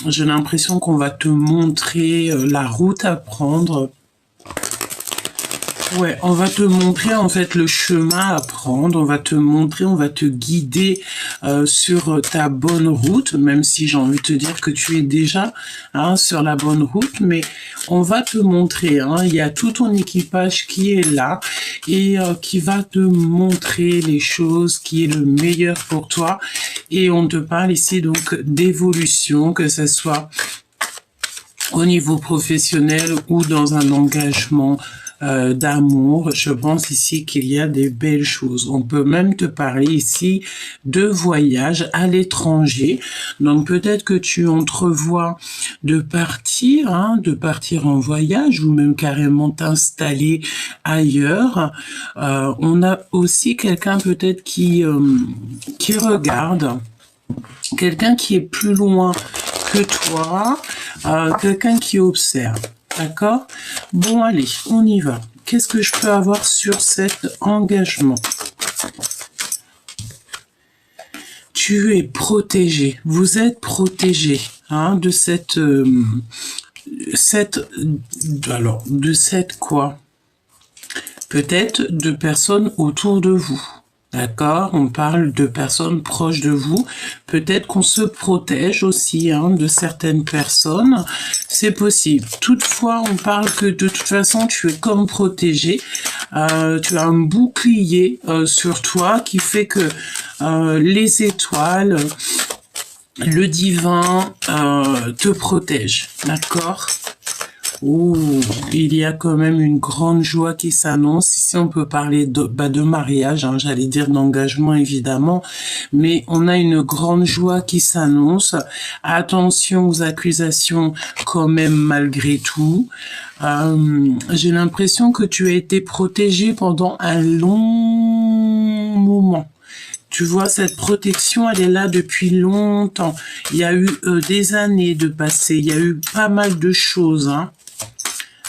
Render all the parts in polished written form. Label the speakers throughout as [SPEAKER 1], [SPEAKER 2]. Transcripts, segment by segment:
[SPEAKER 1] j'ai l'impression qu'on va te montrer la route à prendre. Ouais, on va te montrer en fait le chemin à prendre, on va te montrer, on va te guider sur ta bonne route, même si j'ai envie de te dire que tu es déjà sur la bonne route, mais on va te montrer, il y a tout ton équipage qui est là et qui va te montrer les choses qui est le meilleur pour toi. Et on te parle ici donc d'évolution, que ce soit au niveau professionnel ou dans un engagement d'amour. Je pense ici qu'il y a des belles choses. On peut même te parler ici de voyage à l'étranger. Donc peut-être que tu entrevois de partir en voyage ou même carrément t'installer ailleurs. On a aussi quelqu'un peut-être qui regarde, quelqu'un qui est plus loin que toi, quelqu'un qui observe. D'accord? Bon, allez, on y va. Qu'est-ce que je peux avoir sur cet engagement? Tu es protégé. Vous êtes protégé de cette quoi? Peut-être de personnes autour de vous. D'accord, on parle de personnes proches de vous. Peut-être qu'on se protège aussi de certaines personnes. C'est possible. Toutefois, on parle que de toute façon, tu es comme protégé. Tu as un bouclier sur toi qui fait que les étoiles, le divin te protège. D'accord ? Ouh, il y a quand même une grande joie qui s'annonce. Ici, on peut parler de mariage, j'allais dire d'engagement évidemment, mais on a une grande joie qui s'annonce. Attention aux accusations quand même malgré tout. J'ai l'impression que tu as été protégé pendant un long moment. Tu vois, cette protection, elle est là depuis longtemps. Il y a eu des années de passé, il y a eu pas mal de choses,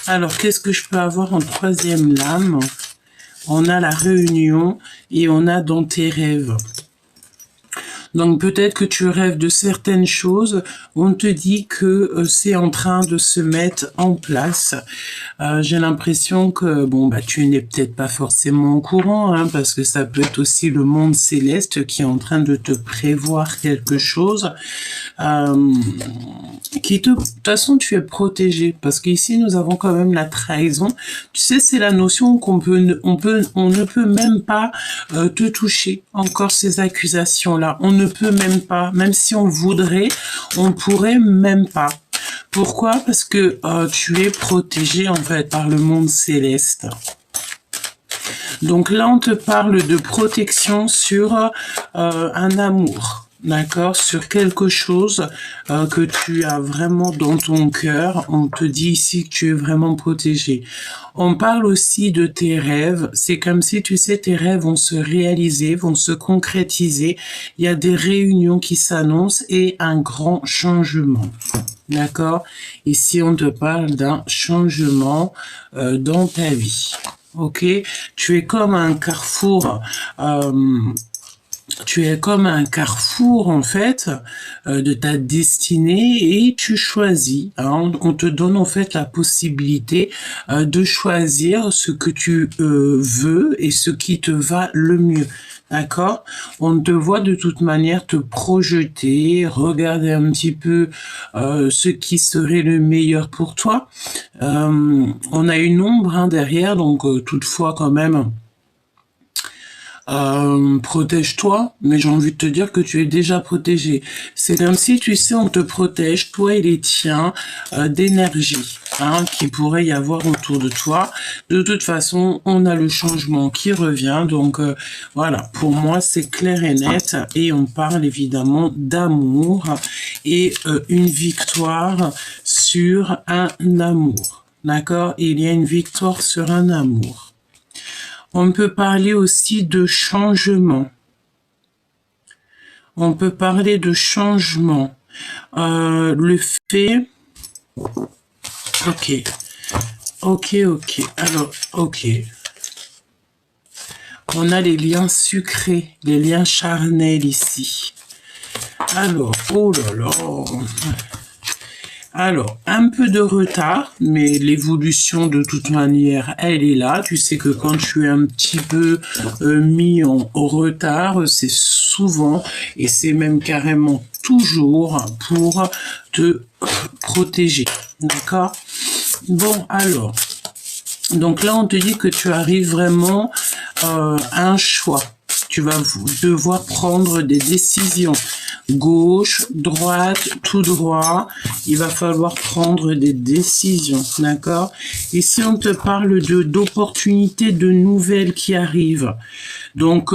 [SPEAKER 1] Alors, qu'est-ce que je peux avoir en troisième lame? On a la réunion et on a dans tes rêves. Donc peut-être que tu rêves de certaines choses, on te dit que c'est en train de se mettre en place. J'ai l'impression que tu n'es peut-être pas forcément au courant, parce que ça peut être aussi le monde céleste qui est en train de te prévoir quelque chose. De toute façon, tu es protégé, parce qu'ici nous avons quand même la trahison. Tu sais, c'est la notion qu'on on ne peut même pas te toucher. Encore ces accusations-là, on ne peut même pas, même si on voudrait, on pourrait même pas. Pourquoi? Parce que tu es protégé en fait par le monde céleste. Donc là, on te parle de protection sur un amour. D'accord, sur quelque chose que tu as vraiment dans ton cœur. On te dit ici que tu es vraiment protégé. On parle aussi de tes rêves. C'est comme si, tu sais, tes rêves vont se réaliser, vont se concrétiser. Il y a des réunions qui s'annoncent et un grand changement. D'accord? Ici, on te parle d'un changement dans ta vie. Ok? Tu es comme un carrefour... tu es comme un carrefour, en fait, de ta destinée et tu choisis. On te donne, en fait, la possibilité de choisir ce que tu veux et ce qui te va le mieux. D'accord? On te voit de toute manière te projeter, regarder un petit peu ce qui serait le meilleur pour toi. On a une ombre derrière, donc toutefois quand même... protège-toi, mais j'ai envie de te dire que tu es déjà protégé. C'est comme si, tu sais, on te protège, toi et les tiens, d'énergie, qui pourrait y avoir autour de toi. De toute façon, on a le changement qui revient, donc voilà, pour moi, c'est clair et net, et on parle évidemment d'amour et une victoire sur un amour. D'accord? Il y a une victoire sur un amour. On peut parler aussi de changement. On peut parler de changement. Le fait... Ok. Alors, ok. On a les liens sucrés, les liens charnels ici. Alors, oh là là. Alors, un peu de retard, mais l'évolution de toute manière, elle est là. Tu sais que quand tu es un petit peu mis en retard, c'est souvent, et c'est même carrément toujours pour te protéger. D'accord? Bon, alors, donc là, on te dit que tu arrives vraiment à un choix. Tu vas devoir prendre des décisions. Gauche, droite, tout droit. Il va falloir prendre des décisions, d'accord? Ici, on te parle d'opportunités, de nouvelles qui arrivent. Donc,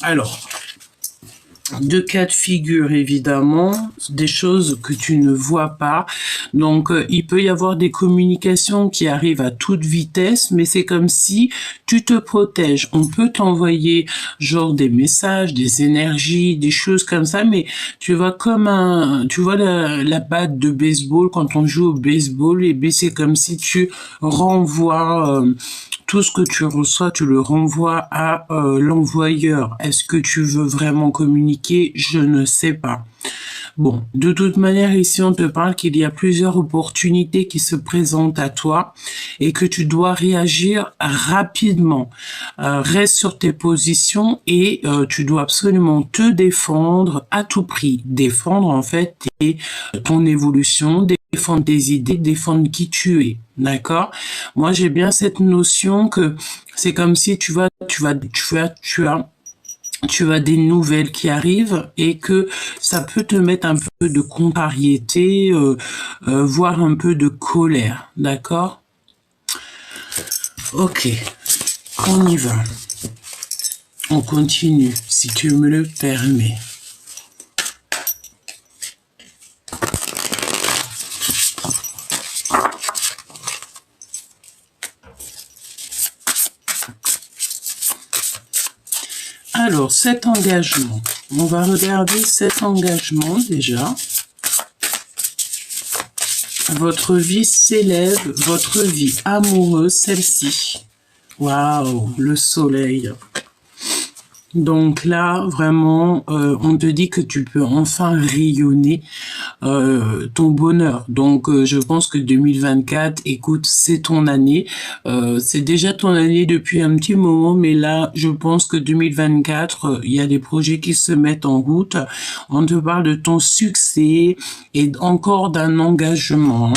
[SPEAKER 1] alors, deux cas de figure, évidemment, des choses que tu ne vois pas. Donc, il peut y avoir des communications qui arrivent à toute vitesse, mais c'est comme si tu te protèges. On peut t'envoyer genre des messages, des énergies, des choses comme ça, mais tu vois comme tu vois la batte de baseball, quand on joue au baseball, et bien c'est comme si tu renvoies tout ce que tu reçois, tu le renvoies à l'envoyeur. Est-ce que tu veux vraiment communiquer? Je ne sais pas. Bon, de toute manière, ici, on te parle qu'il y a plusieurs opportunités qui se présentent à toi et que tu dois réagir rapidement. Reste sur tes positions et tu dois absolument te défendre à tout prix. Défendre, en fait, ton évolution, défendre tes idées, défendre qui tu es. D'accord? Moi, j'ai bien cette notion que c'est comme si tu as des nouvelles qui arrivent et que ça peut te mettre un peu de contrariété, voire un peu de colère, d'accord? Ok, on y va. On continue, si tu me le permets. Alors, cet engagement, on va regarder cet engagement déjà. Votre vie s'élève, votre vie amoureuse, celle-ci. Waouh, le soleil. Donc là, vraiment, on te dit que tu peux enfin rayonner ton bonheur. Donc, je pense que 2024, écoute, c'est ton année. C'est déjà ton année depuis un petit moment, mais là, je pense que 2024, il y a des projets qui se mettent en route. On te parle de ton succès et encore d'un engagement.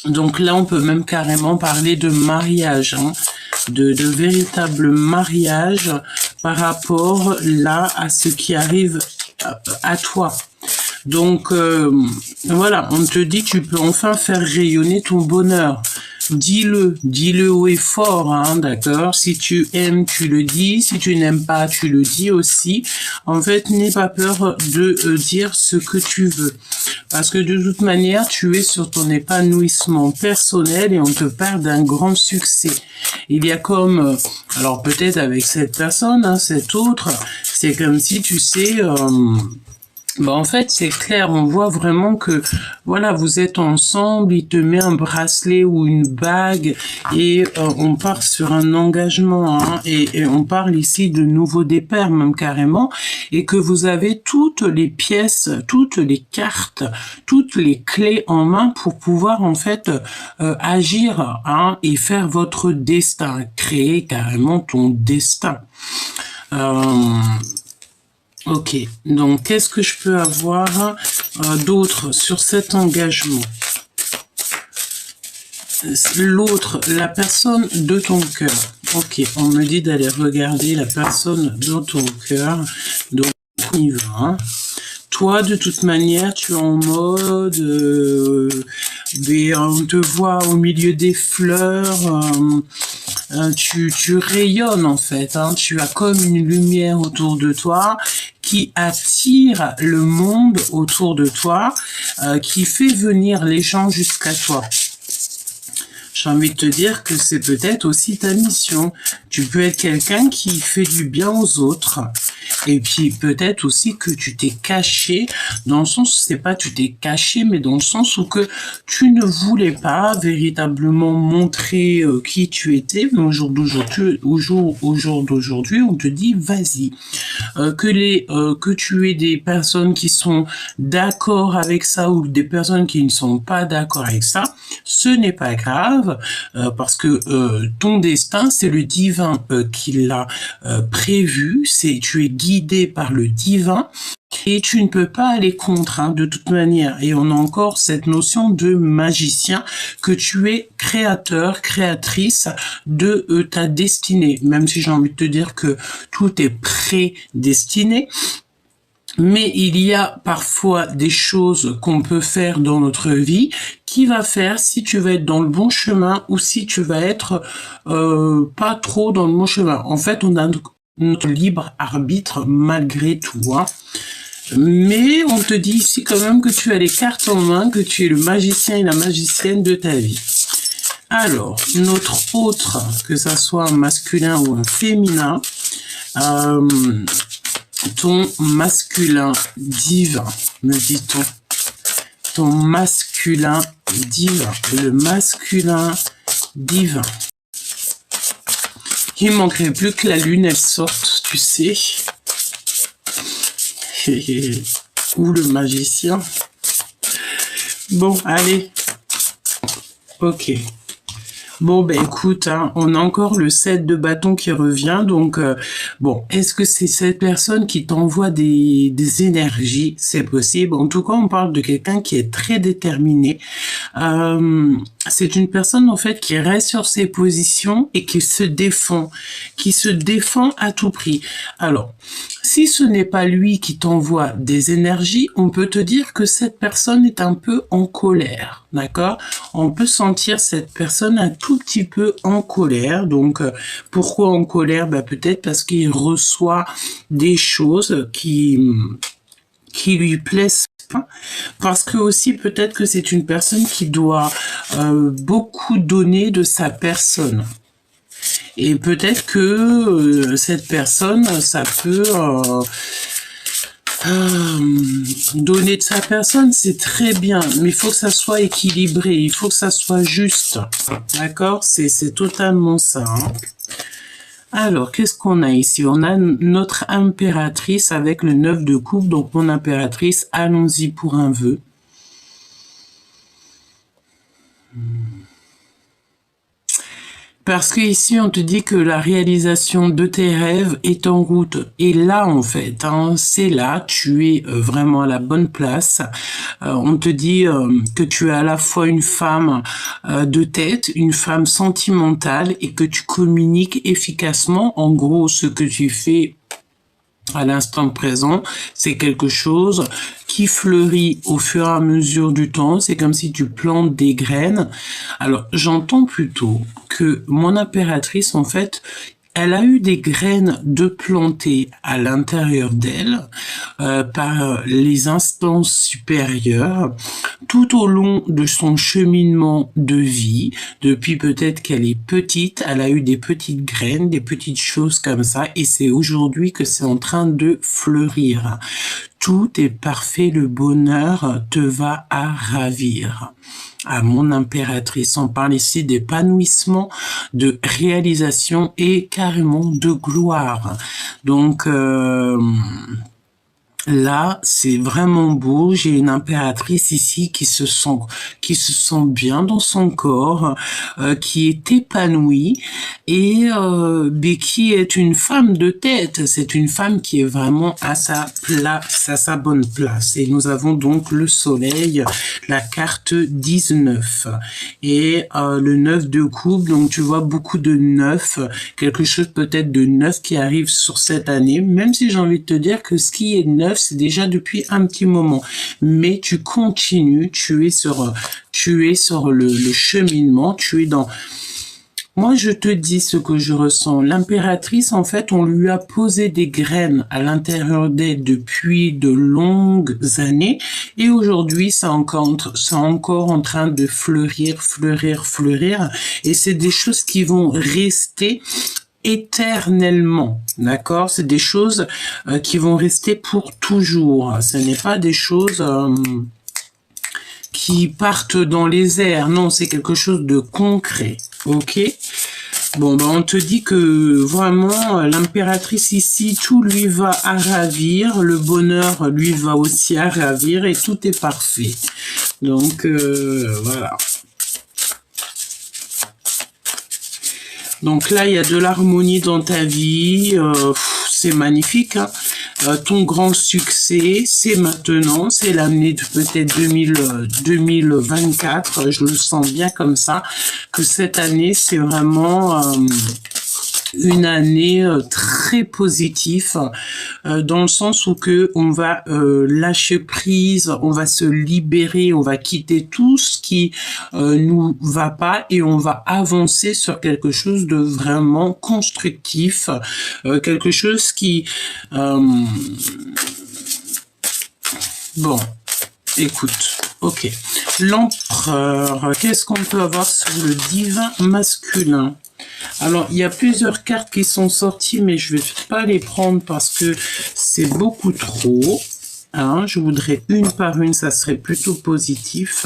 [SPEAKER 1] Donc là, on peut même carrément parler de mariage, hein, de véritable mariage par rapport là à ce qui arrive à toi. Donc voilà, on te dit tu peux enfin faire rayonner ton bonheur. Dis-le haut et fort, hein, d'accord? Si tu aimes, tu le dis. Si tu n'aimes pas, tu le dis aussi. En fait, n'aie pas peur de dire ce que tu veux. Parce que de toute manière, tu es sur ton épanouissement personnel et on te parle d'un grand succès. Il y a comme, alors peut-être avec cette personne, hein, cette autre, c'est comme si, tu sais... en fait, c'est clair, on voit vraiment que, voilà, vous êtes ensemble, il te met un bracelet ou une bague et on part sur un engagement, hein, et on parle ici de nouveau départ, même carrément, et que vous avez toutes les pièces, toutes les cartes, toutes les clés en main pour pouvoir, en fait, agir, hein, et faire votre destin, créer carrément ton destin. Ok, donc qu'est-ce que je peux avoir d'autre sur cet engagement? L'autre, la personne de ton cœur. Ok, on me dit d'aller regarder la personne de ton cœur. Donc, on y va. Hein. Toi, de toute manière, tu es en mode... on te voit au milieu des fleurs... tu rayonnes en fait, hein, tu as comme une lumière autour de toi qui attire le monde autour de toi, qui fait venir les gens jusqu'à toi. J'ai envie de te dire que c'est peut-être aussi ta mission. Tu peux être quelqu'un qui fait du bien aux autres Et puis peut-être aussi que tu t'es caché, dans le sens, c'est pas tu t'es caché, mais dans le sens où que tu ne voulais pas véritablement montrer qui tu étais, mais au jour d'aujourd'hui, on te dit vas-y. Que tu aies des personnes qui sont d'accord avec ça ou des personnes qui ne sont pas d'accord avec ça, ce n'est pas grave, parce que ton destin, c'est le divin qui l'a prévu, tu es guidé par le divin et tu ne peux pas aller contre, hein, de toute manière. Et on a encore cette notion de magicien, que tu es créateur, créatrice de ta destinée, même si j'ai envie de te dire que tout est prédestiné. Mais il y a parfois des choses qu'on peut faire dans notre vie qui va faire si tu vas être dans le bon chemin ou si tu vas être pas trop dans le bon chemin. En fait, on a notre libre arbitre malgré tout, hein. Mais on te dit ici quand même que tu as les cartes en main, que tu es le magicien et la magicienne de ta vie. Alors, notre autre, que ça soit un masculin ou un féminin, ton masculin divin, me dit-on. Ton masculin divin. Le masculin divin. Il manquerait plus que la lune, elle sorte, tu sais. Ou le magicien. Bon, allez. Ok. Bon, ben écoute, hein, on a encore le 7 de bâton qui revient, donc bon, est-ce que c'est cette personne qui t'envoie des énergies? C'est possible. En tout cas, on parle de quelqu'un qui est très déterminé. C'est une personne en fait qui reste sur ses positions et qui se défend à tout prix. Alors, si ce n'est pas lui qui t'envoie des énergies, on peut te dire que cette personne est un peu en colère, d'accord? On peut sentir cette personne un tout petit peu en colère. Donc, pourquoi en colère? Ben, peut-être parce qu'il reçoit des choses qui lui plaisent pas. Parce que aussi, peut-être que c'est une personne qui doit beaucoup donner de sa personne. Et peut-être que cette personne, ça peut donner de sa personne, c'est très bien, mais il faut que ça soit équilibré, il faut que ça soit juste, d'accord? C'est totalement ça, hein. Alors, qu'est-ce qu'on a ici? On a notre impératrice avec le 9 de coupe, donc mon impératrice, allons-y pour un vœu. Parce que ici, on te dit que la réalisation de tes rêves est en route. Et là, en fait, hein, c'est là, tu es vraiment à la bonne place. On te dit que tu es à la fois une femme de tête, une femme sentimentale et que tu communiques efficacement. En gros, ce que tu fais à l'instant présent, c'est quelque chose qui fleurit au fur et à mesure du temps. C'est comme si tu plantes des graines. Alors, j'entends plutôt que mon impératrice, en fait, elle a eu des graines de planter à l'intérieur d'elle par les instances supérieures tout au long de son cheminement de vie. Depuis peut-être qu'elle est petite, elle a eu des petites graines, des petites choses comme ça, et c'est aujourd'hui que c'est en train de fleurir. Tout est parfait, le bonheur te va à ravir. À mon impératrice, on parle ici d'épanouissement, de réalisation et carrément de gloire. Donc, là, c'est vraiment beau. J'ai une impératrice ici qui se sent bien dans son corps, qui est épanouie et qui est une femme de tête. C'est une femme qui est vraiment à sa place, à sa bonne place. Et nous avons donc le soleil, la carte 19 et le 9 de coupe. Donc tu vois beaucoup de neuf, quelque chose peut-être de neuf qui arrive sur cette année. Même si j'ai envie de te dire que ce qui est neuf, c'est déjà depuis un petit moment, mais tu continues, tu es sur le cheminement, tu es dans... Moi, je te dis ce que je ressens. L'impératrice, en fait, on lui a posé des graines à l'intérieur d'elle depuis de longues années, et aujourd'hui, c'est encore en train de fleurir, et c'est des choses qui vont rester éternellement, d'accord? C'est des choses qui vont rester pour toujours. Ce n'est pas des choses qui partent dans les airs. Non, c'est quelque chose de concret, ok? Bon, ben, on te dit que vraiment, l'impératrice ici, tout lui va à ravir, le bonheur lui va aussi à ravir et tout est parfait. Donc, voilà. Donc là, il y a de l'harmonie dans ta vie, c'est magnifique, hein. Ton grand succès, c'est maintenant, c'est l'année de peut-être 2024, je le sens bien comme ça, que cette année, c'est vraiment une année très positive, dans le sens où que on va lâcher prise, on va se libérer, on va quitter tout ce qui nous va pas et on va avancer sur quelque chose de vraiment constructif, quelque chose qui bon, écoute, ok, l'empereur, qu'est-ce qu'on peut avoir sur le divin masculin? Alors, il y a plusieurs cartes qui sont sorties, mais je vais pas les prendre parce que c'est beaucoup trop. Hein, je voudrais une par une, ça serait plutôt positif.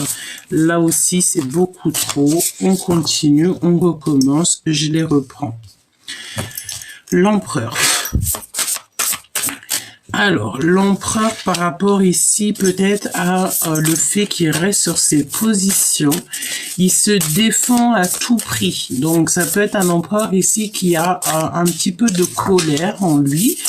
[SPEAKER 1] Là aussi, c'est beaucoup trop. On continue, on recommence, je les reprends. L'empereur. Alors, l'empereur par rapport ici peut-être à le fait qu'il reste sur ses positions, il se défend à tout prix. Donc, ça peut être un empereur ici qui a un petit peu de colère en lui,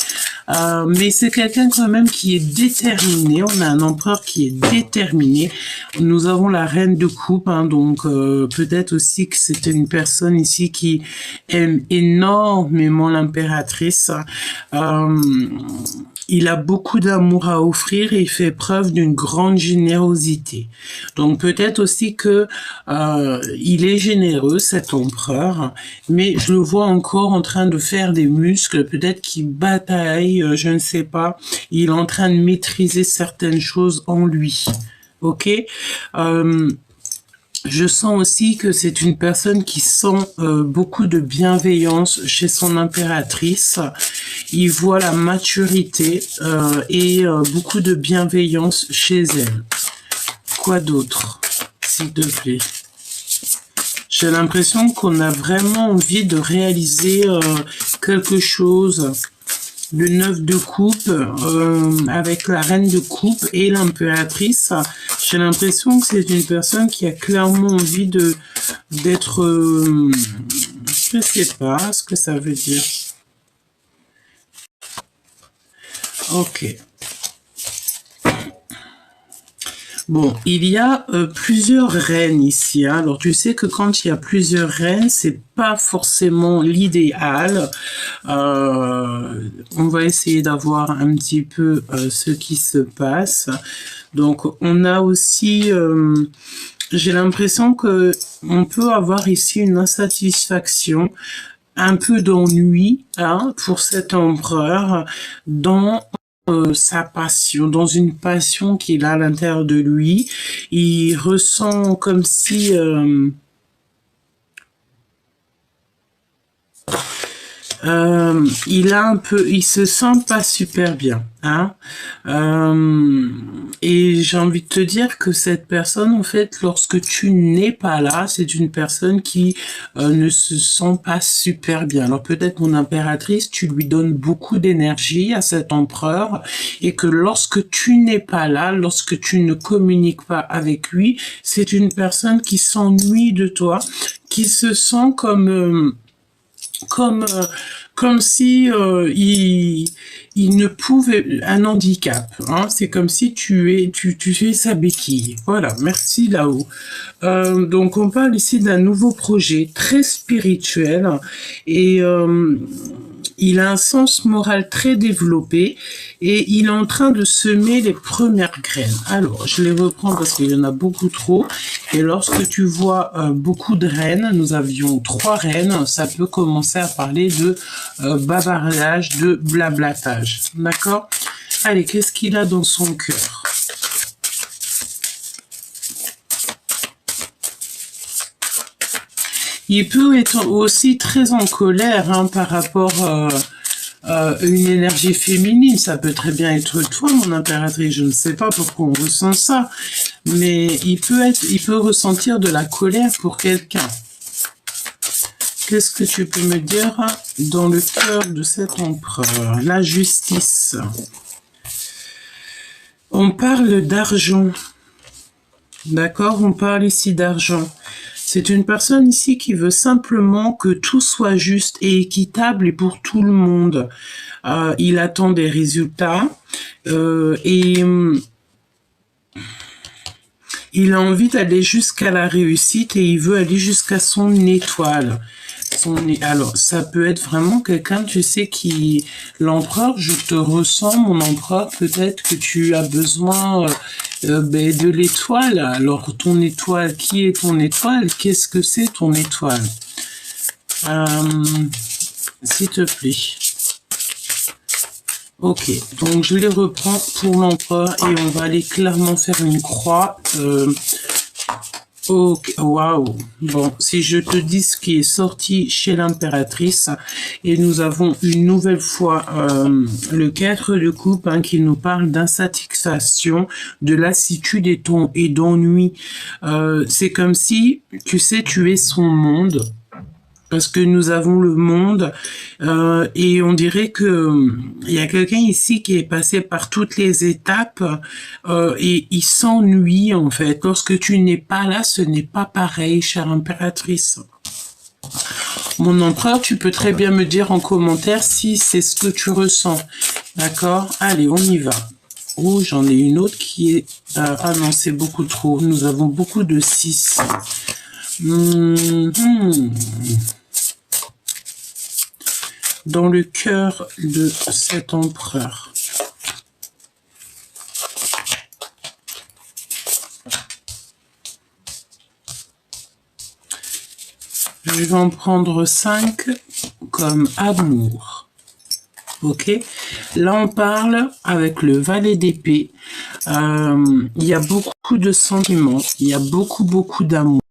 [SPEAKER 1] mais c'est quelqu'un quand même qui est déterminé. On a un empereur qui est déterminé. Nous avons la reine de coupe, hein, donc peut-être aussi que c'est une personne ici qui aime énormément l'impératrice. Il a beaucoup d'amour à offrir et il fait preuve d'une grande générosité. Donc peut-être aussi que il est généreux, cet empereur, mais je le vois encore en train de faire des muscles, peut-être qu'il bataille, je ne sais pas. Il est en train de maîtriser certaines choses en lui. Ok, je sens aussi que c'est une personne qui sent beaucoup de bienveillance chez son impératrice. Il voit la maturité et beaucoup de bienveillance chez elle. Quoi d'autre, s'il te plaît? J'ai l'impression qu'on a vraiment envie de réaliser quelque chose. Le 9 de coupe avec la reine de coupe et l'impératrice. J'ai l'impression que c'est une personne qui a clairement envie d'être... je sais pas ce que ça veut dire. Ok. Bon, il y a plusieurs reines ici. Hein. Alors, tu sais que quand il y a plusieurs reines, c'est pas forcément l'idéal. On va essayer d'avoir un petit peu ce qui se passe. Donc, on a aussi... j'ai l'impression que on peut avoir ici une insatisfaction, un peu d'ennui hein, pour cet empereur dans... sa passion, dans une passion qu'il a à l'intérieur de lui. Il ressent comme si... il se sent pas super bien, hein. Et j'ai envie de te dire que cette personne, en fait, lorsque tu n'es pas là, c'est une personne qui ne se sent pas super bien. Alors peut-être mon impératrice, tu lui donnes beaucoup d'énergie à cet empereur et que lorsque tu n'es pas là, lorsque tu ne communiques pas avec lui, c'est une personne qui s'ennuie de toi, qui se sent comme si il ne pouvait un handicap hein, c'est comme si tu es sa béquille. Voilà, merci là-haut. Donc on parle ici d'un nouveau projet très spirituel et il a un sens moral très développé et il est en train de semer les premières graines. Alors, je les reprends parce qu'il y en a beaucoup trop. Et lorsque tu vois beaucoup de reines, nous avions 3 reines, ça peut commencer à parler de bavardage, de blablatage. D'accord? Allez, qu'est-ce qu'il a dans son cœur? Il peut être aussi très en colère hein, par rapport à une énergie féminine. Ça peut très bien être toi, mon impératrice. Je ne sais pas pourquoi on ressent ça, mais il peut ressentir de la colère pour quelqu'un. Qu'est-ce que tu peux me dire dans le cœur de cet empereur? La justice. On parle d'argent. D'accord? On parle ici d'argent. C'est une personne ici qui veut simplement que tout soit juste et équitable et pour tout le monde. Il attend des résultats et il a envie d'aller jusqu'à la réussite et il veut aller jusqu'à son étoile. Alors, ça peut être vraiment quelqu'un, tu sais, qui... L'empereur, je te ressens, mon empereur, peut-être que tu as besoin de l'étoile. Alors, ton étoile, qui est ton étoile? Qu'est-ce que c'est ton étoile? S'il te plaît. Ok, donc je les reprends pour l'empereur et on va aller clairement faire une croix. Ok, waouh. Bon, si je te dis ce qui est sorti chez l'impératrice, et nous avons une nouvelle fois le 4 de coupe hein, qui nous parle d'insatisfaction, de lassitude et d'ennui. C'est comme si, tu sais, tu es son monde. Parce que nous avons le monde et on dirait que il y a quelqu'un ici qui est passé par toutes les étapes et il s'ennuie en fait. Lorsque tu n'es pas là, ce n'est pas pareil, chère impératrice. Mon empereur, tu peux très bien me dire en commentaire si c'est ce que tu ressens. D'accord? Allez, on y va. Oh, j'en ai une autre qui est... ah non, c'est beaucoup trop. Nous avons beaucoup de 6. Dans le cœur de cet empereur. Je vais en prendre 5 comme amour. Ok? Là, on parle avec le valet d'épée. Il y a beaucoup de sentiments. Il y a beaucoup d'amour.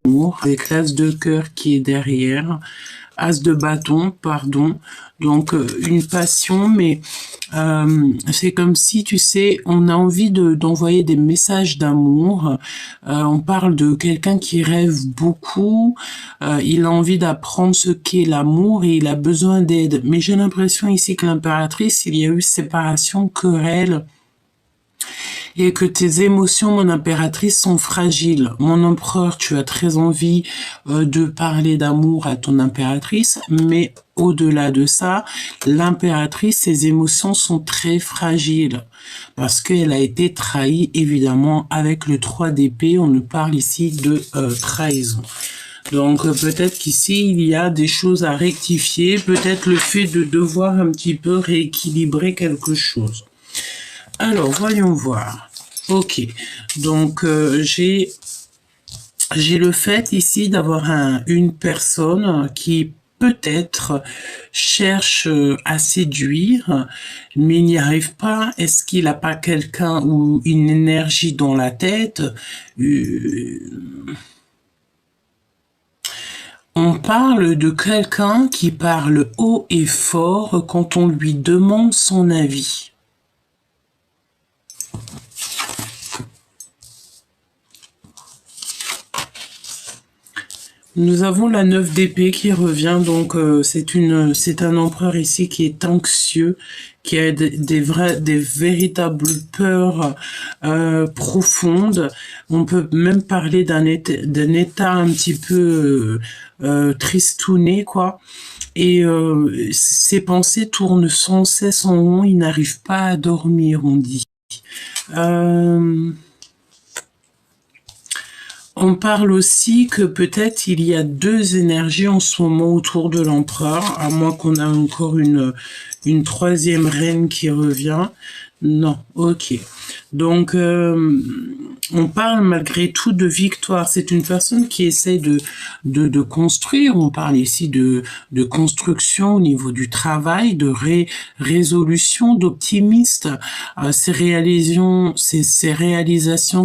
[SPEAKER 1] Avec l'as de cœur qui est derrière. As de bâton, pardon. Donc, une passion, mais c'est comme si, tu sais, on a envie d'envoyer des messages d'amour. On parle de quelqu'un qui rêve beaucoup. Il a envie d'apprendre ce qu'est l'amour et il a besoin d'aide. Mais j'ai l'impression ici que l'impératrice, il y a eu séparation, querelle. Et que tes émotions, mon impératrice, sont fragiles. Mon empereur, tu as très envie de parler d'amour à ton impératrice, mais au-delà de ça, l'impératrice, ses émotions sont très fragiles parce qu'elle a été trahie, évidemment, avec le 3 d'épée. On nous parle ici de trahison. Donc peut-être qu'ici, il y a des choses à rectifier, peut-être le fait de devoir un petit peu rééquilibrer quelque chose. Alors, voyons voir. Ok, donc j'ai le fait ici d'avoir une personne qui peut-être cherche à séduire, mais il n'y arrive pas. Est-ce qu'il n'a pas quelqu'un ou une énergie dans la tête? On parle de quelqu'un qui parle haut et fort quand on lui demande son avis. Nous avons la 9 d'épée qui revient, donc c'est un empereur ici qui est anxieux, qui a des véritables peurs profondes. On peut même parler d'un état un petit peu tristouné, quoi. Et ses pensées tournent sans cesse en rond, il n'arrive pas à dormir, on dit. On parle aussi que peut-être il y a 2 énergies en ce moment autour de l'empereur, à moins qu'on ait encore une 3e reine qui revient. Non, ok. Donc, On parle malgré tout de victoire. C'est une personne qui essaie de construire. On parle ici de construction au niveau du travail, de résolution, d'optimiste. Ces réalisations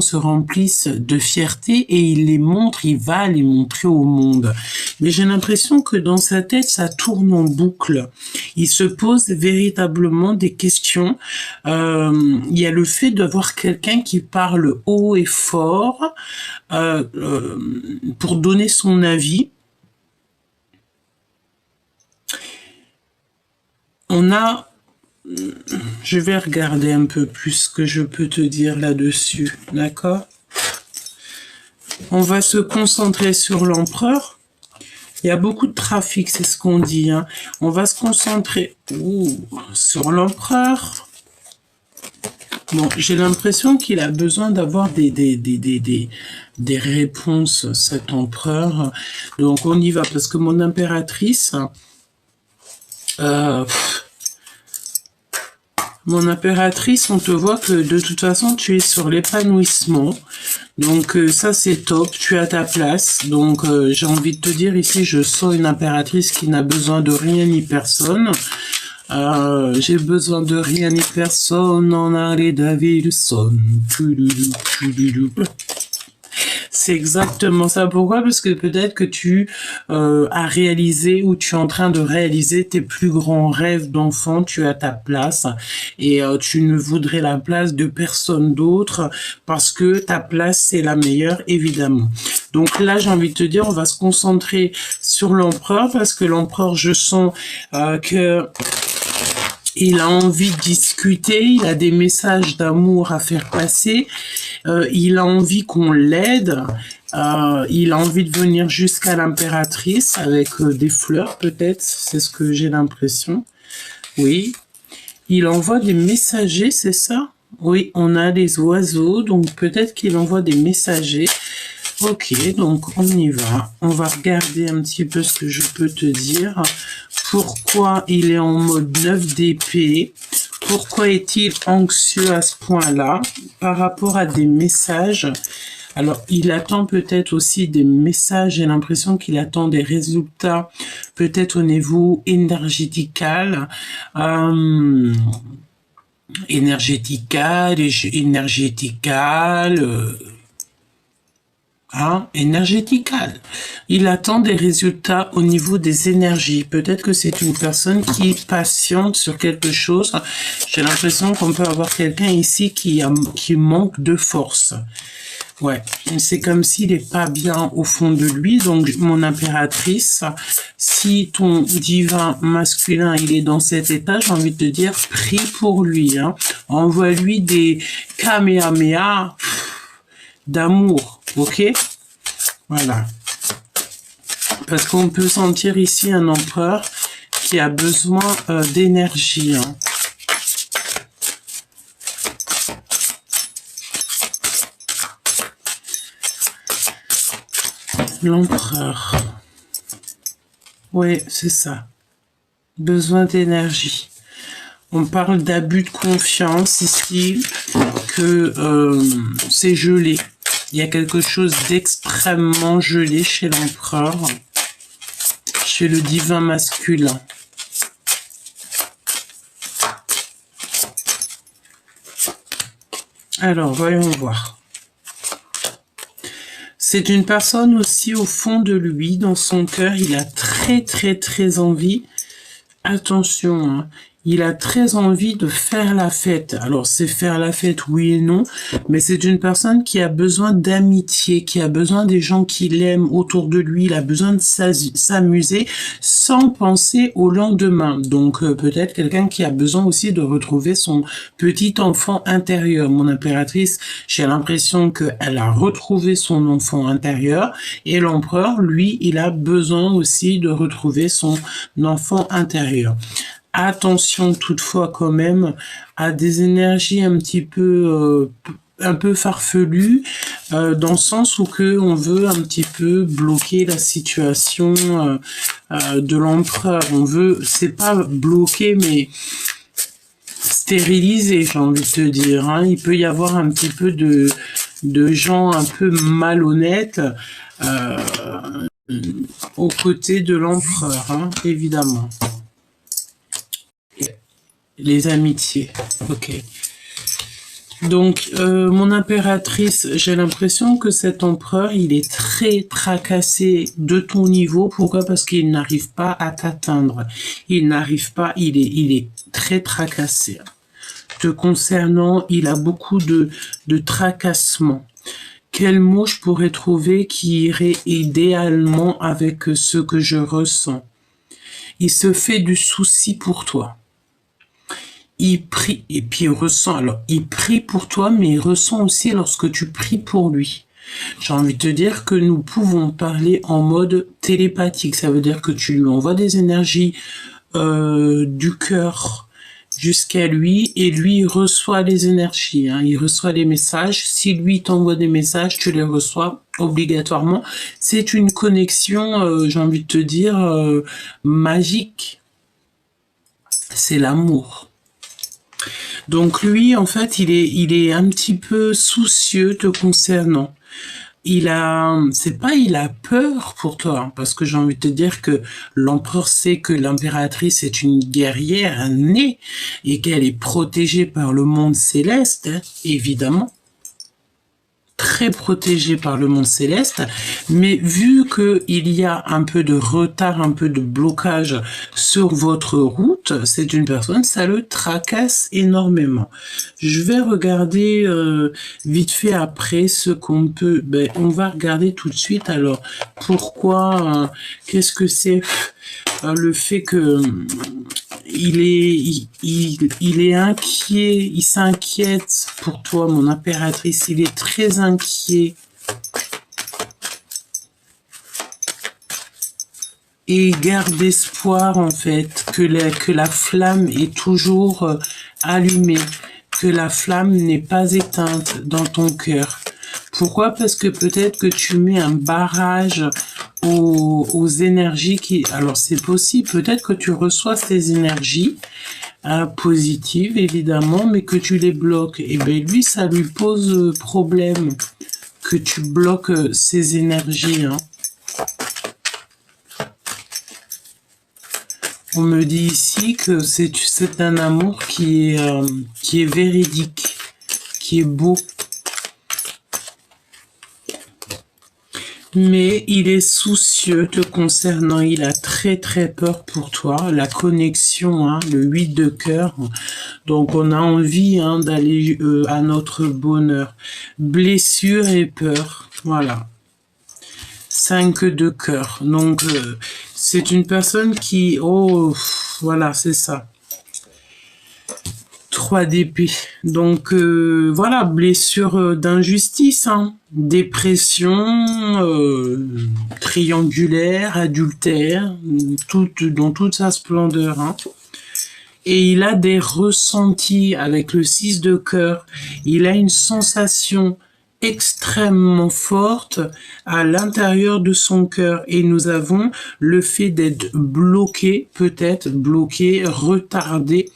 [SPEAKER 1] se remplissent de fierté et il les montre, il va les montrer au monde. Mais j'ai l'impression que dans sa tête, ça tourne en boucle. Il se pose véritablement des questions. Il y a le fait d'avoir quelqu'un qui parle haut et fort pour donner son avis. Je vais regarder un peu plus ce que je peux te dire là-dessus, d'accord? On va se concentrer sur l'empereur. Il y a beaucoup de trafic, c'est ce qu'on dit, hein. On va se concentrer sur l'empereur. Bon, j'ai l'impression qu'il a besoin d'avoir des réponses, cet empereur. Donc, on y va, parce que mon impératrice... mon impératrice, on te voit que de toute façon, tu es sur l'épanouissement. Donc, ça, c'est top. Tu es à ta place. Donc, j'ai envie de te dire ici, je sens une impératrice qui n'a besoin de rien ni personne. J'ai besoin de rien ni personne en Harley Davidson. C'est exactement ça. Pourquoi? Parce que peut-être que tu as réalisé ou tu es en train de réaliser tes plus grands rêves d'enfant. Tu es à ta place et tu ne voudrais la place de personne d'autre parce que ta place, c'est la meilleure, évidemment. Donc là, j'ai envie de te dire, on va se concentrer sur l'empereur parce que l'empereur, je sens que... il a envie de discuter, il a des messages d'amour à faire passer, il a envie qu'on l'aide, il a envie de venir jusqu'à l'impératrice avec des fleurs peut-être, c'est ce que j'ai l'impression. Oui, il envoie des messagers, c'est ça? Oui, on a des oiseaux, donc peut-être qu'il envoie des messagers. Ok, donc on y va. On va regarder un petit peu ce que je peux te dire. Pourquoi il est en mode 9 d'épée? Pourquoi est-il anxieux à ce point-là par rapport à des messages? Alors, il attend peut-être aussi des messages. J'ai l'impression qu'il attend des résultats peut-être au niveau énergétical. Énergétical. Il attend des résultats au niveau des énergies. Peut-être que c'est une personne qui patiente sur quelque chose. J'ai l'impression qu'on peut avoir quelqu'un ici qui manque de force. Ouais, c'est comme s'il n'est pas bien au fond de lui. Donc, mon impératrice, si ton divin masculin, il est dans cet état, j'ai envie de te dire, prie pour lui. Hein. Envoie-lui des kamehameha d'amour, ok? Voilà. Parce qu'on peut sentir ici un empereur qui a besoin d'énergie. Hein. L'empereur. Oui, c'est ça. Besoin d'énergie. On parle d'abus de confiance ici, que c'est gelé. Il y a quelque chose d'extrêmement gelé chez l'empereur, chez le divin masculin. Alors, voyons voir. C'est une personne aussi au fond de lui, dans son cœur, il a très envie. Attention, hein. Il a très envie de faire la fête. Alors, c'est faire la fête, oui et non, mais c'est une personne qui a besoin d'amitié, qui a besoin des gens qui l'aiment autour de lui. Il a besoin de s'amuser sans penser au lendemain. Donc, peut-être quelqu'un qui a besoin aussi de retrouver son petit enfant intérieur. Mon impératrice, j'ai l'impression qu'elle a retrouvé son enfant intérieur. Et l'empereur, lui, il a besoin aussi de retrouver son enfant intérieur. Attention toutefois quand même à des énergies un petit peu farfelues, dans le sens où on veut un petit peu bloquer la situation de l'empereur. On veut, c'est pas bloquer, mais stériliser, j'ai envie de te dire. Hein. Il peut y avoir un petit peu de gens un peu malhonnêtes aux côtés de l'empereur, hein, évidemment. Les amitiés, ok. Donc, mon impératrice, j'ai l'impression que cet empereur, il est très tracassé de ton niveau. Pourquoi? Parce qu'il n'arrive pas à t'atteindre. Il n'arrive pas, il est très tracassé. Te concernant, il a beaucoup de tracassement. Quel mot je pourrais trouver qui irait idéalement avec ce que je ressens? Il se fait du souci pour toi. Il prie, et puis il ressent, alors il prie pour toi, mais il ressent aussi lorsque tu pries pour lui. J'ai envie de te dire que nous pouvons parler en mode télépathique, ça veut dire que tu lui envoies des énergies du cœur jusqu'à lui, et lui il reçoit les énergies, hein, il reçoit les messages. Si lui t'envoie des messages, tu les reçois obligatoirement. C'est une connexion, j'ai envie de te dire, magique. C'est l'amour. Donc lui, en fait, il est un petit peu soucieux te concernant. Il a peur pour toi, hein, parce que j'ai envie de te dire que l'empereur sait que l'impératrice est une guerrière née et qu'elle est protégée par le monde céleste, hein, évidemment. Très protégé par le monde céleste, mais vu qu'il y a un peu de retard, un peu de blocage sur votre route, c'est une personne, ça le tracasse énormément. Je vais regarder vite fait après ce qu'on peut... Ben, on va regarder tout de suite alors pourquoi, qu'est-ce que c'est le fait que il est inquiet, il s'inquiète pour toi, mon impératrice, il est très inquiet. Et il garde espoir, en fait, que la flamme est toujours allumée, que la flamme n'est pas éteinte dans ton cœur. Pourquoi? Parce que peut-être que tu mets un barrage aux énergies qui... Alors, c'est possible, peut-être que tu reçois ces énergies positives, évidemment, mais que tu les bloques. Et bien, lui, ça lui pose problème que tu bloques ces énergies, hein. On me dit ici que c'est un amour qui est véridique, qui est beau. Mais il est soucieux te concernant, il a très très peur pour toi, la connexion, hein, le 8 de cœur. Donc on a envie, hein, d'aller à notre bonheur. Blessure et peur, voilà. 5 de cœur. Donc c'est une personne qui... Oh, voilà, c'est ça. 3 d'épée. Donc voilà, blessure d'injustice, hein. Dépression, triangulaire, adultère, dans toute sa splendeur, hein. Et il a des ressentis avec le 6 de cœur. Il a une sensation extrêmement forte à l'intérieur de son cœur. Et nous avons le fait d'être bloqué, peut-être bloqué, retardé.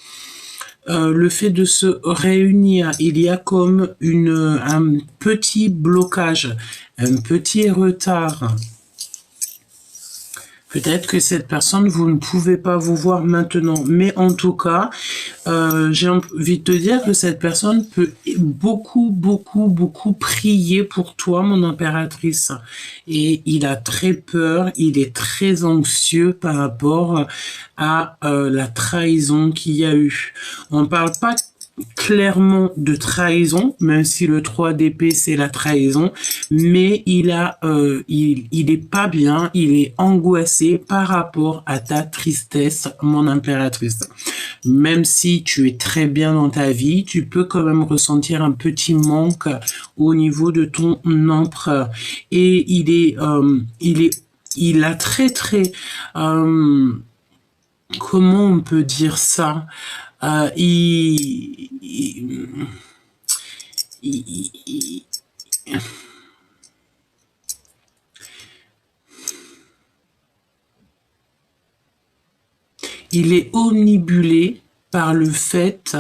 [SPEAKER 1] Le fait de se réunir, il y a comme un petit blocage, un petit retard. Peut-être que cette personne, vous ne pouvez pas vous voir maintenant, mais en tout cas, j'ai envie de te dire que cette personne peut beaucoup, beaucoup, beaucoup prier pour toi, mon impératrice. Et il a très peur, il est très anxieux par rapport à la trahison qu'il y a eu. On ne parle pas clairement de trahison, même si le 3 d'épée c'est la trahison, mais il est pas bien, il est angoissé par rapport à ta tristesse, mon impératrice. Même si tu es très bien dans ta vie, tu peux quand même ressentir un petit manque au niveau de ton empereur. Et il a très très, comment on peut dire ça? Il est omnibulé par le fait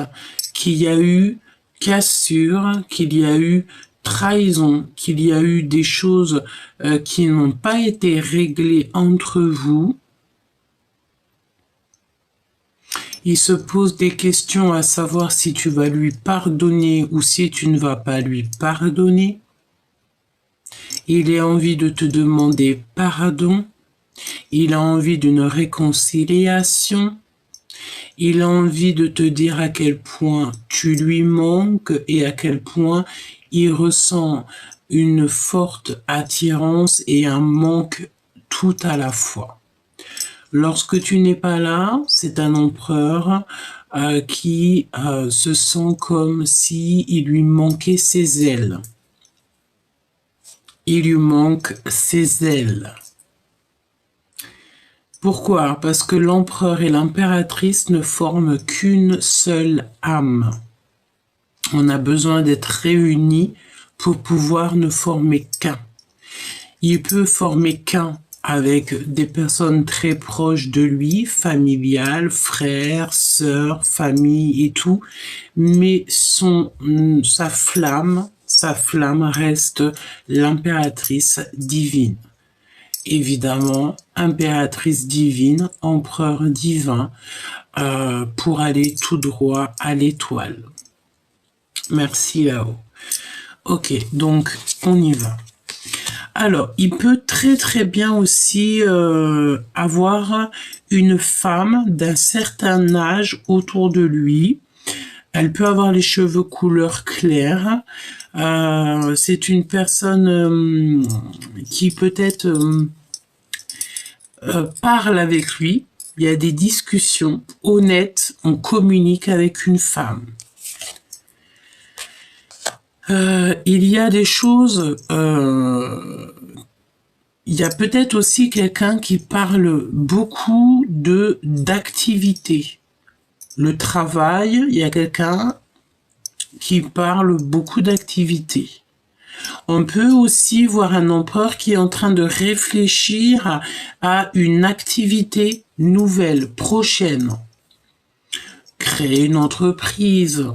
[SPEAKER 1] qu'il y a eu cassure, qu'il y a eu trahison, qu'il y a eu des choses qui n'ont pas été réglées entre vous. Il se pose des questions à savoir si tu vas lui pardonner ou si tu ne vas pas lui pardonner. Il a envie de te demander pardon. Il a envie d'une réconciliation. Il a envie de te dire à quel point tu lui manques et à quel point il ressent une forte attirance et un manque tout à la fois. Lorsque tu n'es pas là, c'est un empereur qui se sent comme si il lui manquait ses ailes. Il lui manque ses ailes. Pourquoi? Parce que l'empereur et l'impératrice ne forment qu'une seule âme. On a besoin d'être réunis pour pouvoir ne former qu'un. Il peut former qu'un avec des personnes très proches de lui, familiales, frères, sœurs, famille et tout, mais sa flamme reste l'impératrice divine. Évidemment, impératrice divine, empereur divin, pour aller tout droit à l'étoile. Merci là-haut. Ok, donc on y va. Alors, il peut très bien aussi avoir une femme d'un certain âge autour de lui. Elle peut avoir les cheveux couleur claire. C'est une personne qui peut-être parle avec lui. Il y a des discussions honnêtes. On communique avec une femme. Il y a des choses, il y a peut-être aussi quelqu'un qui parle beaucoup d'activité. Le travail, il y a quelqu'un qui parle beaucoup d'activité. On peut aussi voir un empereur qui est en train de réfléchir à une activité nouvelle, prochaine. Créer une entreprise,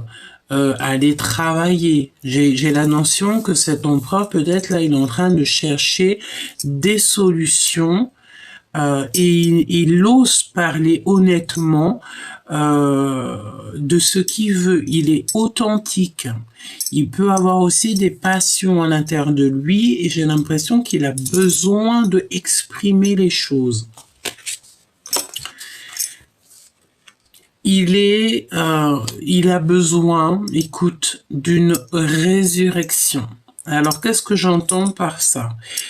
[SPEAKER 1] aller travailler. J'ai la notion que cet empereur, peut-être là, il est en train de chercher des solutions et il ose parler honnêtement de ce qu'il veut. Il est authentique. Il peut avoir aussi des passions à l'intérieur de lui et j'ai l'impression qu'il a besoin de exprimer les choses. Il a besoin, écoute, d'une résurrection. Alors, qu'est-ce que j'entends par ça?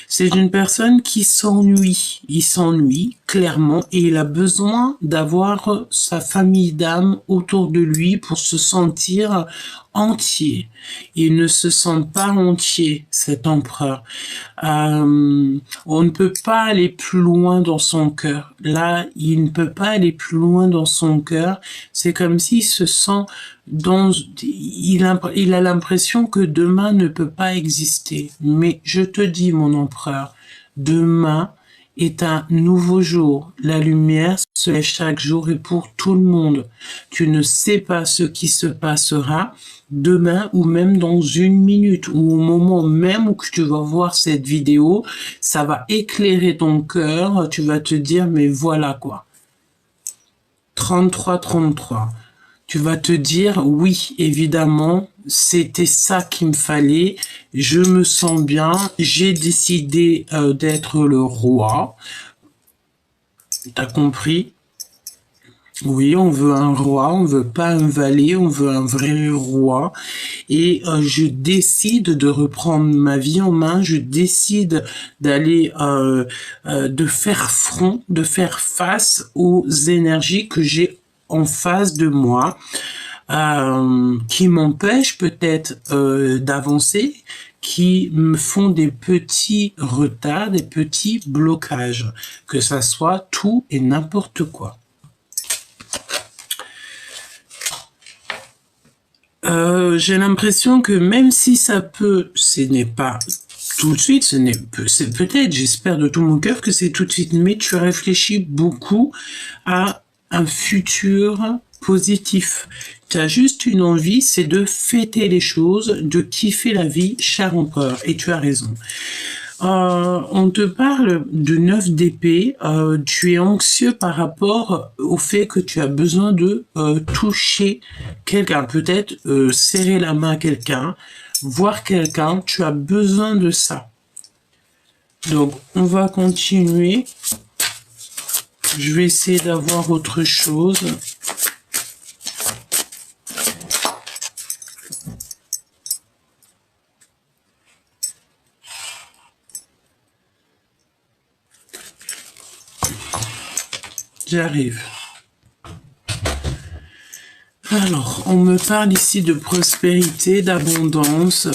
[SPEAKER 1] C'est une personne qui s'ennuie. Il s'ennuie, clairement, et il a besoin d'avoir sa famille d'âme autour de lui pour se sentir entier. Il ne se sent pas entier, cet empereur. On ne peut pas aller plus loin dans son cœur. Là, il ne peut pas aller plus loin dans son cœur. C'est comme s'il se sent il a l'impression que demain ne peut pas exister. Mais je te dis, mon empereur, demain est un nouveau jour. La lumière se lève chaque jour et pour tout le monde. Tu ne sais pas ce qui se passera demain ou même dans une minute ou au moment même où tu vas voir cette vidéo, ça va éclairer ton cœur. Tu vas te dire, mais voilà quoi. 33. Tu vas te dire, oui, évidemment, c'était ça qu'il me fallait, je me sens bien, j'ai décidé d'être le roi. T'as compris? Oui, on veut un roi, on veut pas un valet, on veut un vrai roi. Et je décide de reprendre ma vie en main, je décide d'aller, de faire front, de faire face aux énergies que j'ai en face de moi, qui m'empêchent peut-être d'avancer, qui me font des petits retards, des petits blocages, que ça soit tout et n'importe quoi. J'ai l'impression que même si ça peut, ce n'est pas tout de suite, c'est peut-être, j'espère de tout mon cœur que c'est tout de suite, mais tu réfléchis beaucoup à un futur positif. Tu as juste une envie, c'est de fêter les choses, de kiffer la vie, cher empereur. Et tu as raison. On te parle de 9 d'épée. Tu es anxieux par rapport au fait que tu as besoin de toucher quelqu'un. Peut-être serrer la main à quelqu'un, voir quelqu'un. Tu as besoin de ça. Donc, on va continuer. Je vais essayer d'avoir autre chose. J'arrive. Alors, on me parle ici de prospérité, d'abondance,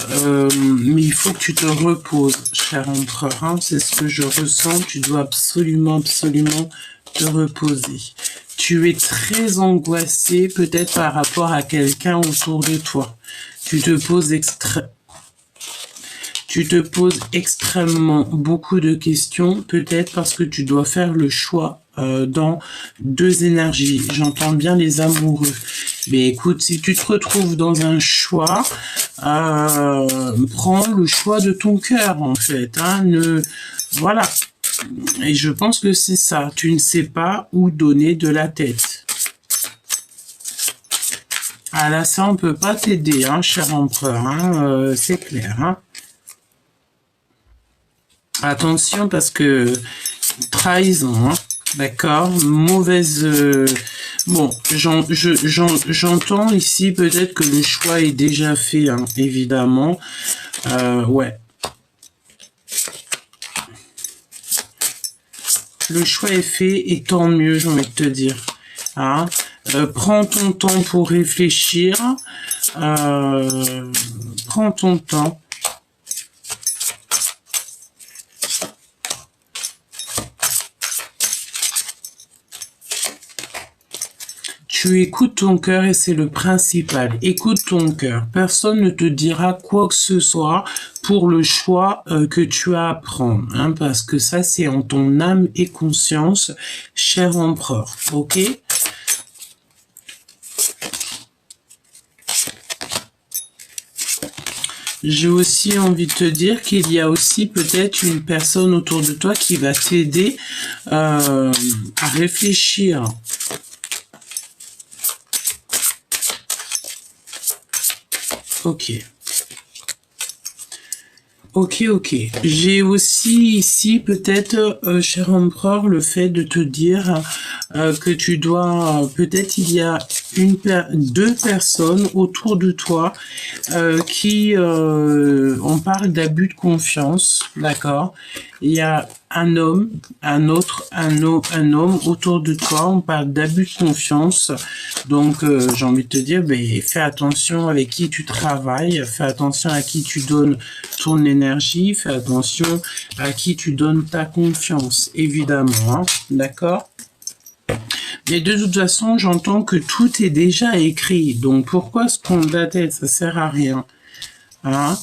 [SPEAKER 1] mais il faut que tu te reposes, cher empereur. Hein, c'est ce que je ressens. Tu dois absolument te reposer. Tu es très angoissé, peut-être par rapport à quelqu'un autour de toi. Tu te poses extrêmement beaucoup de questions, peut-être parce que tu dois faire le choix dans deux énergies. J'entends bien les amoureux. Mais écoute, si tu te retrouves dans un choix, prends le choix de ton cœur, en fait. Hein, voilà. Et je pense que c'est ça. Tu ne sais pas où donner de la tête. Ah là, ça, on peut pas t'aider, hein, cher empereur. Hein, c'est clair. Hein. Attention, parce que trahison, hein. D'accord, mauvaise... Bon, j'entends ici peut-être que le choix est déjà fait, hein, évidemment. Ouais. Le choix est fait et tant mieux, j'ai envie de te dire. Hein. Prends ton temps pour réfléchir. Prends ton temps. Tu écoutes ton cœur et c'est le principal. Écoute ton cœur. Personne ne te dira quoi que ce soit pour le choix que tu as à prendre. Hein, parce que ça, c'est en ton âme et conscience, cher empereur. Ok ? J'ai aussi envie de te dire qu'il y a aussi peut-être une personne autour de toi qui va t'aider à réfléchir. Ok. Ok. J'ai aussi ici peut-être, cher empereur, le fait de te dire que tu dois, peut-être il y a deux personnes autour de toi qui, on parle d'abus de confiance, d'accord? Il y a un homme, un homme autour de toi, on parle d'abus de confiance. Donc, j'ai envie de te dire, fais attention avec qui tu travailles, fais attention à qui tu donnes ton énergie, fais attention à qui tu donnes ta confiance, évidemment, hein, d'accord? Mais de toute façon, j'entends que tout est déjà écrit. Donc, pourquoi se prendre la tête? Ça sert à rien. Hein?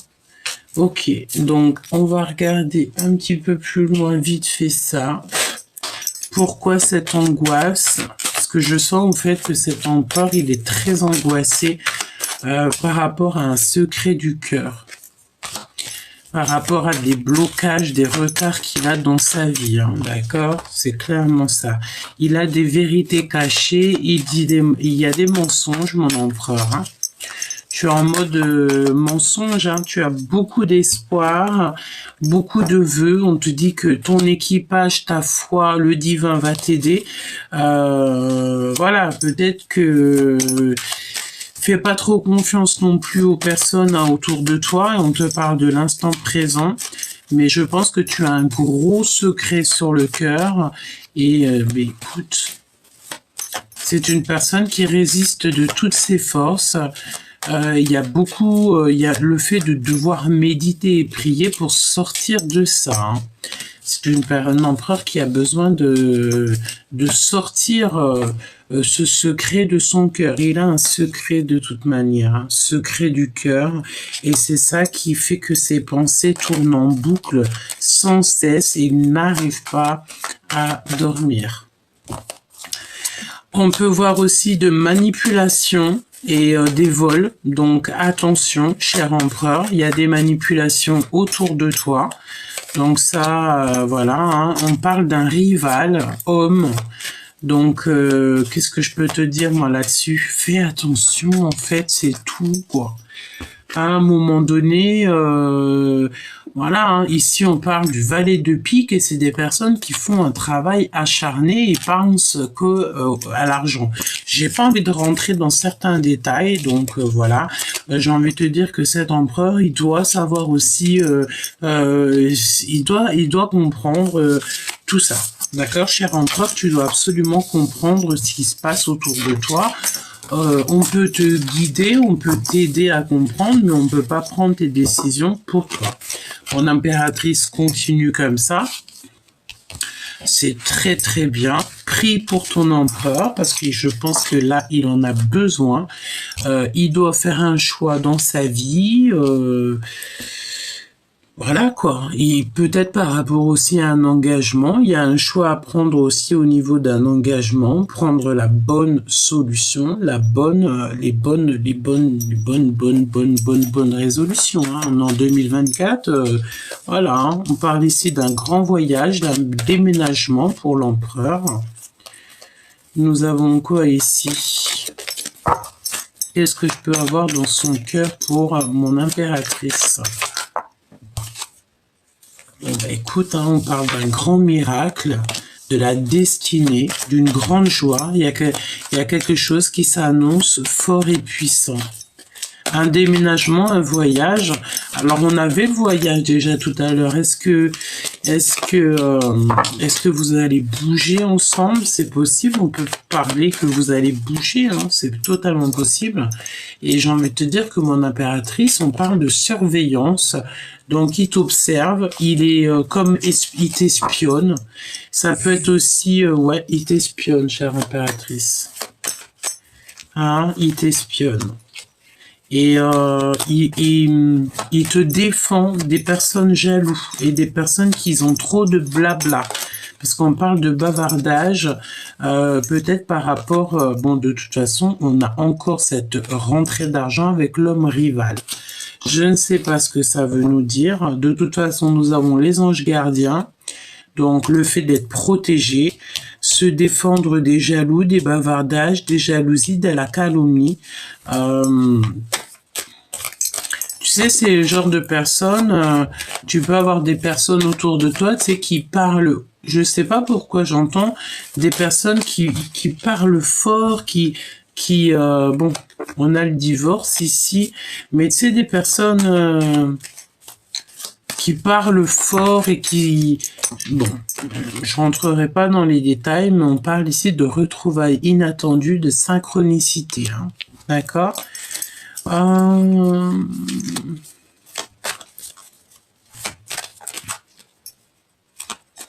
[SPEAKER 1] Ok, donc on va regarder un petit peu plus loin, vite fait ça. Pourquoi cette angoisse? Parce que je sens au fait que cet empereur, il est très angoissé par rapport à un secret du cœur. Par rapport à des blocages, des retards qu'il a dans sa vie, hein, d'accord? C'est clairement ça. Il a des vérités cachées, il y a des mensonges, mon empereur. Hein. Tu es en mode mensonge, hein, tu as beaucoup d'espoir, beaucoup de vœux. On te dit que ton équipage, ta foi, le divin va t'aider. Voilà, peut-être que... Fais pas trop confiance non plus aux personnes autour de toi. On te parle de l'instant présent. Mais je pense que tu as un gros secret sur le cœur. Et écoute, c'est une personne qui résiste de toutes ses forces. Il y a beaucoup, il y a le fait de devoir méditer et prier pour sortir de ça. Hein. C'est un empereur qui a besoin de sortir ce secret de son cœur. Il a un secret de toute manière, un secret du cœur. Et c'est ça qui fait que ses pensées tournent en boucle sans cesse et il n'arrive pas à dormir. On peut voir aussi de manipulation et des vols. Donc attention, cher empereur, il y a des manipulations autour de toi. Donc ça, voilà, hein, on parle d'un rival, homme. Donc, qu'est-ce que je peux te dire, moi, là-dessus? Fais attention, en fait, c'est tout, quoi. À un moment donné, voilà, hein, ici on parle du valet de pique et c'est des personnes qui font un travail acharné et pensent que à l'argent. J'ai pas envie de rentrer dans certains détails, donc voilà. J'ai envie de te dire que cet empereur, il doit savoir aussi, il doit comprendre tout ça. D'accord, cher empereur, tu dois absolument comprendre ce qui se passe autour de toi. On peut te guider, on peut t'aider à comprendre, mais on ne peut pas prendre tes décisions pour toi. Mon impératrice continue comme ça. C'est très très bien. Prie pour ton empereur, parce que je pense que là, il en a besoin. Il doit faire un choix dans sa vie. Voilà quoi, et peut-être par rapport aussi à un engagement, il y a un choix à prendre aussi au niveau d'un engagement, prendre la bonne solution, les bonnes résolutions. Hein. On est en 2024, voilà, hein. On parle ici d'un grand voyage, d'un déménagement pour l'empereur. Nous avons quoi ici? Qu'est-ce que je peux avoir dans son cœur pour mon impératrice? Bon, bah, écoute, hein, on parle d'un grand miracle, de la destinée, d'une grande joie. Il y a quelque chose qui s'annonce fort et puissant. Un déménagement, un voyage. Alors, on avait le voyage déjà tout à l'heure. Est-ce que vous allez bouger ensemble? C'est possible. On peut parler que vous allez bouger. Hein, c'est totalement possible. Et j'ai envie de te dire que mon impératrice, on parle de surveillance. Donc, il t'observe. Il est comme il t'espionne. Ça peut être aussi, ouais, il t'espionne, chère impératrice. Hein, il t'espionne. Et il te défend des personnes jaloux et des personnes qui ont trop de blabla. Parce qu'on parle de bavardage, peut-être par rapport... bon, de toute façon, on a encore cette rentrée d'argent avec l'homme rival. Je ne sais pas ce que ça veut nous dire. De toute façon, nous avons les anges gardiens. Donc, le fait d'être protégé, se défendre des jaloux, des bavardages, des jalousies, de la calomnie. Tu sais, c'est le genre de personnes, tu peux avoir des personnes autour de toi, tu sais, qui parlent. Je sais pas pourquoi j'entends des personnes qui parlent fort, bon, on a le divorce ici, mais tu sais, des personnes qui parlent fort et qui... Bon, je rentrerai pas dans les détails, mais on parle ici de retrouvailles inattendues, de synchronicité, hein, d'accord?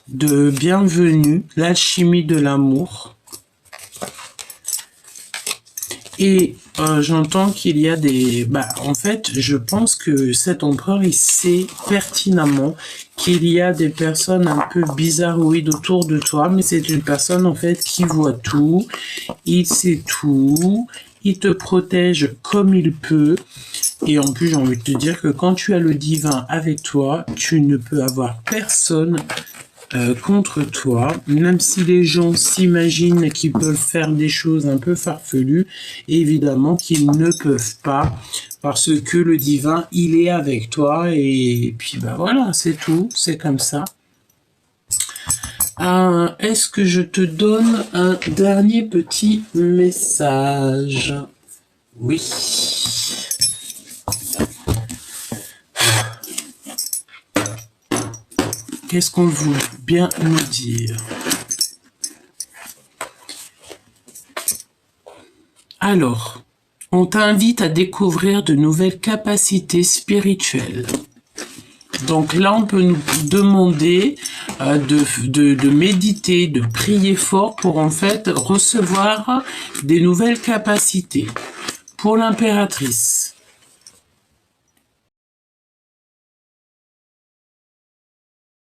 [SPEAKER 1] De bienvenue, l'alchimie de l'amour. Et j'entends qu'il y a des... en fait, je pense que cet empereur, il sait pertinemment qu'il y a des personnes un peu bizarroïdes autour de toi, mais c'est une personne, en fait, qui voit tout, il sait tout, il te protège comme il peut. Et en plus, j'ai envie de te dire que quand tu as le divin avec toi, tu ne peux avoir personne contre toi, même si les gens s'imaginent qu'ils peuvent faire des choses un peu farfelues, évidemment qu'ils ne peuvent pas, parce que le divin, il est avec toi, et puis voilà, c'est tout, c'est comme ça. Est-ce que je te donne un dernier petit message? Oui. Qu'est-ce qu'on veut bien nous dire? Alors, on t'invite à découvrir de nouvelles capacités spirituelles. Donc là, on peut nous demander de méditer, de prier fort pour en fait recevoir des nouvelles capacités. Pour l'impératrice,